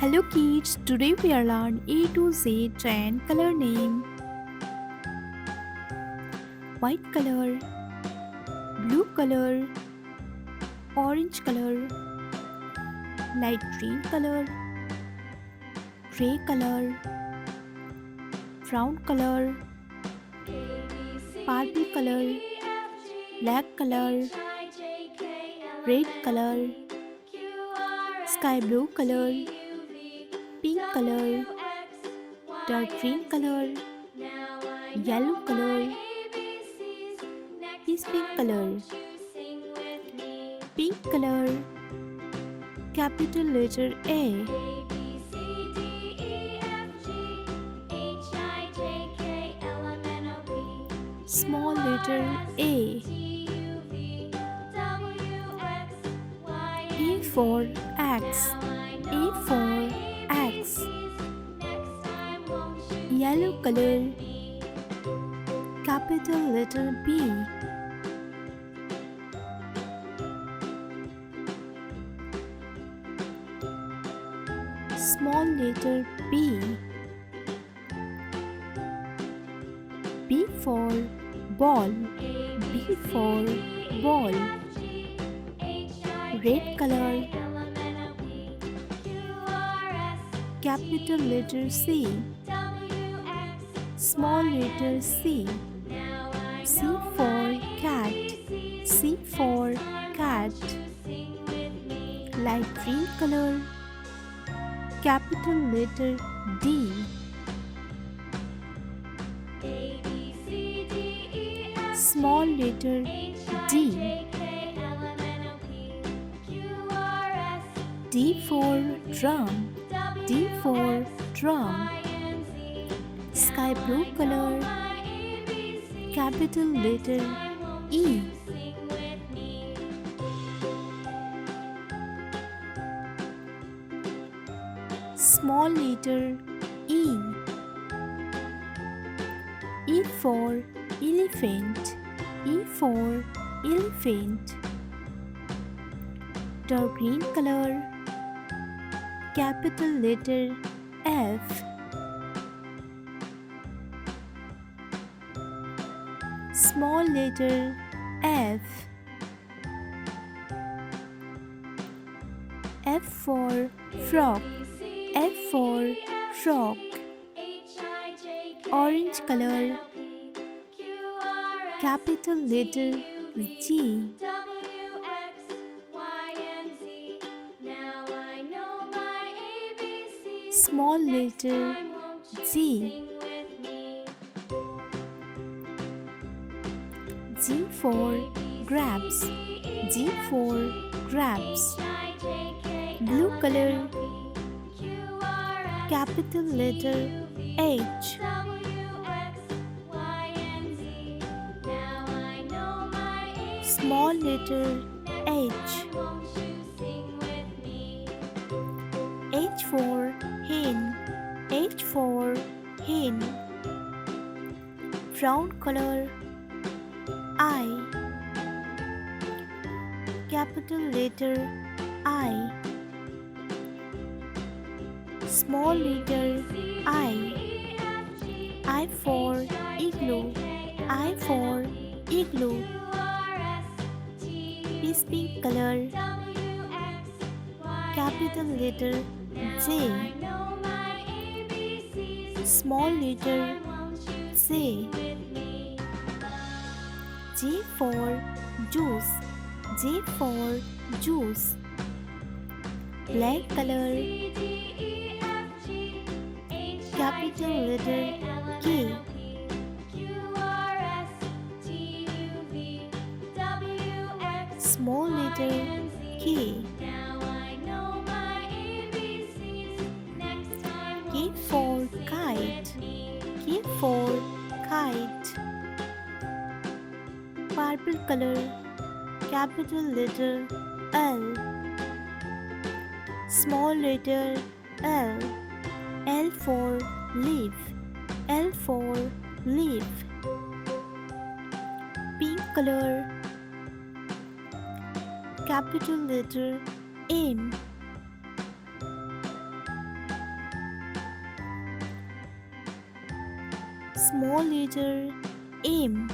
Hello kids, today we are learn A to Z giant color name. White color, blue color, orange color, light green color, gray color, brown color, purple color, black color, red color, sky blue color, pink color, dark green color, yellow color, peace pink color, pink color, capital letter A, small letter A for X, A for X, yellow color, capital letter B, small letter B, B for ball, B for ball, red color, capital letter C, small letter C, C for cat, C for cat, light green color, capital letter D, small letter D, D for drum, D for drum, sky blue color, capital letter E, small letter E, E for elephant, E for elephant, dark green color, capital letter F, small letter F, F for frog, F for frog, orange color, capital letter G, small letter G, G for grapes, G for grapes, blue color, capital letter H, small letter H, H for hen, H for hen, brown color, I, capital letter I, small letter I for igloo, I for igloo, is pink color, capital letter J, small letter J, J for juice, J for juice, black color, capital letter K, small letter K, K for kite, K for kite, purple color, capital letter L, small letter L, L for leaf, L for leaf, pink color, capital letter M, Small letter M.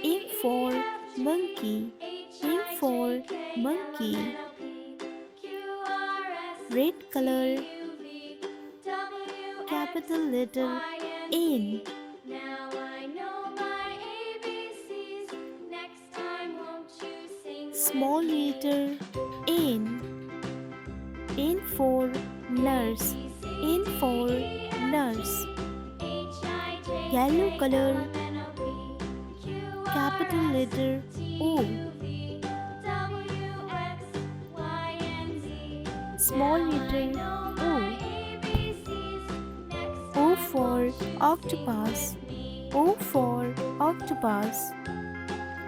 M for monkey. M for monkey. Red color. Capital letter N. Now I know my ABCs. Next time won't you sing Small with me? letter N. N for nurse. N for nurse. Yellow color. Capital letter O. Small letter O. O for octopus. O for octopus.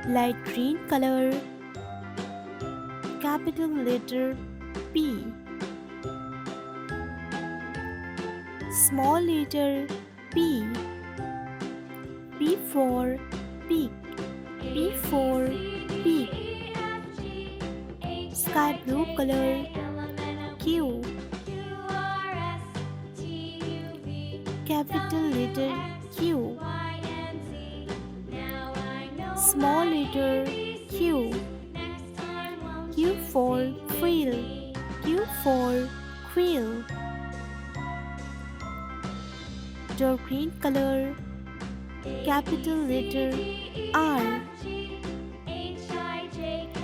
Light green color. Capital letter P. Small letter P. P for pig. P for pig. Sky blue color. Q. Capital letter Q. Small letter Q. Q for quill. Q for quill. Dark green color. Capital letter R.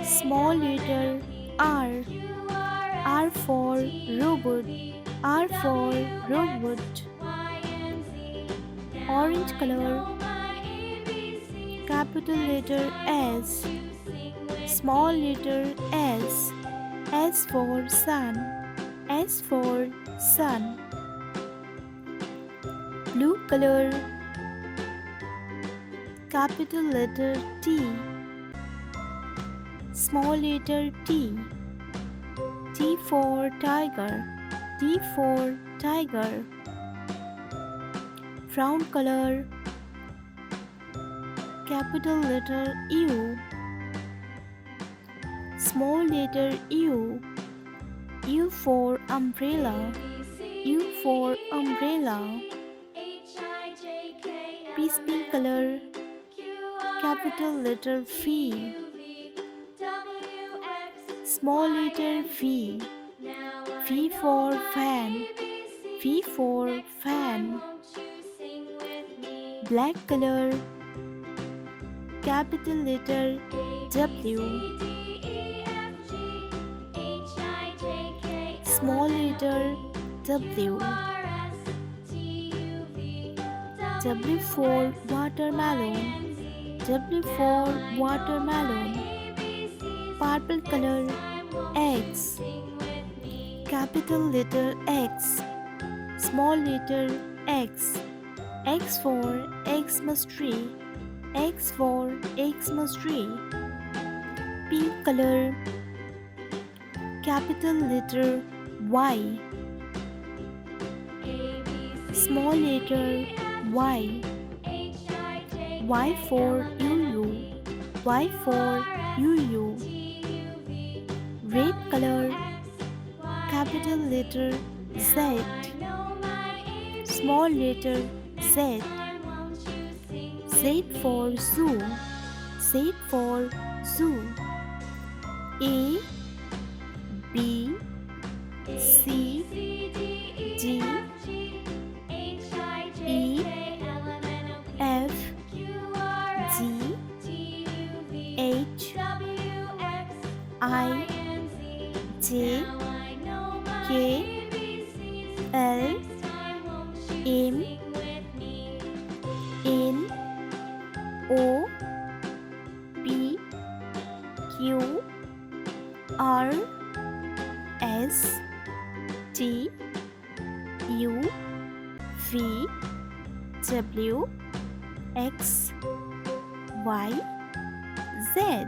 Small letter R. R for robot. R for robot. Orange color. Capital letter S. Small letter S. S for sun. S for sun. Blue color. Capital letter T. Small letter T. T for tiger. T for tiger. Brown color. Capital letter U. Small letter U. U for umbrella. U for umbrella. Peace pink color. Capital letter V. Small letter V. V for fan. V for fan. Black color. Capital letter W. Small letter W. W for watermelon. W for watermelon. Purple color. X. Capital letter X. Small letter X. X for Xmas tree. X for Xmas tree. Pink color. Capital letter Y. Small letter Y. Y for UU. Y for UU. Red color. Capital letter Z. Small letter Z. Z for zoo. Z for zoo. A, B, C, D, E, F, G, H, I, J, K, L, M, N, O, P, Q, R, S, T, U, V, W, X, Y, Z.